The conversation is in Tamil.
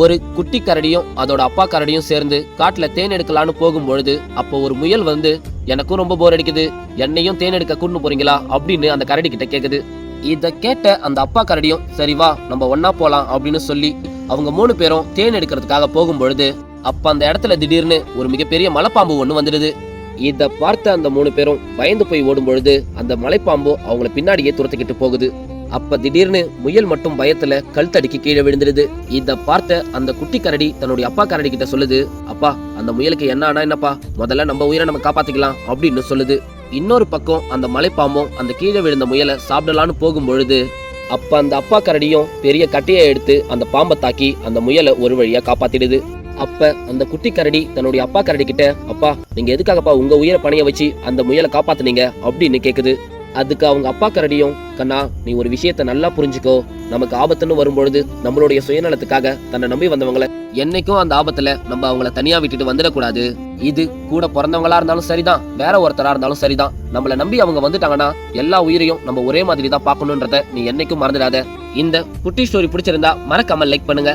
ஒரு குட்டி கரடியும் அதோட அப்பா கரடியும் சேர்ந்து காட்டுல தேன் எடுக்கலான்னு போகும்பொழுது அப்போ ஒரு முயல் வந்து, எனக்கும் ரொம்ப போர் அடிக்குது, என்னையும் தேன் எடுக்க கூட்டின்னு போறீங்களா அப்படின்னு அந்த கரடி கிட்ட கேக்குது. இத கேட்ட அந்த அப்பா கரடியும், சரி வா நம்ம ஒன்னா போலாம் அப்படின்னு சொல்லி அவங்க 3 பேரும் தேன் எடுக்கிறதுக்காக போகும்பொழுது அப்ப அந்த இடத்துல திடீர்னு ஒரு மிகப்பெரிய மலைப்பாம்பு ஒண்ணு வந்துடுது. இத பார்த்த அந்த 3 பேரும் பயந்து போய் ஓடும் பொழுது அந்த மலைப்பாம்பு அவங்கள பின்னாடியே துரத்திக்கிட்டு போகுது. அப்ப திடீர்னு முயல் மட்டும் பயத்துல கழுத்தடிக்கு கீழே விழுந்துருது. இத பார்த்த அந்த குட்டி கரடி தன்னுடைய அப்பா கரடி கிட்ட சொல்லுது, அப்பா அந்த முயலுக்கு என்ன ஆனா என்னப்பா, முதல்ல நம்ம உயிரை நம்ம காப்பாத்திக்கலாம் அப்படின்னு சொல்லுது. இன்னொரு பக்கம் அந்த மலைப்பாம்பும் அந்த கீழே விழுந்த முயலை சாப்பிடலான்னு போகும் பொழுது அப்ப அந்த அப்பா கரடியும் பெரிய கட்டையை எடுத்து அந்த பாம்பை தாக்கி அந்த முயலை ஒரு வழியா காப்பாத்திடுது. அப்ப அந்த குட்டி கரடி தன்னுடைய அப்பா கரடி கிட்ட, அப்பா நீங்க எதுக்காகப்பா உங்க உயிரை பணைய வச்சு அந்த முயலை காப்பாத்துனீங்க அப்படின்னு கேக்குது. அதுக்கு அவங்க அப்பா கரடியும், கண்ணா நீ ஒரு விஷயத்த நல்லா புரிஞ்சுக்கோ, நமக்கு ஆபத்துன்னு வரும்பொழுது நம்மளுடைய சுயநலத்துக்காக தன்னை நம்பி வந்தவங்களை என்னைக்கும் அந்த ஆபத்துல நம்ம அவங்கள தனியா விட்டுட்டு வந்துடக்கூடாது. இது கூட பிறந்தவங்களா இருந்தாலும் சரிதான், வேற ஒருத்தரா இருந்தாலும் சரிதான், நம்மள நம்பி அவங்க வந்துட்டாங்கன்னா எல்லா உயிரையும் நம்ம ஒரே மாதிரி தான் பார்க்கணுன்றத நீ என்னைக்கும் மறந்துடாத. இந்த குட்டி ஸ்டோரி பிடிச்சிருந்தா மறக்காம லைக் பண்ணுங்க.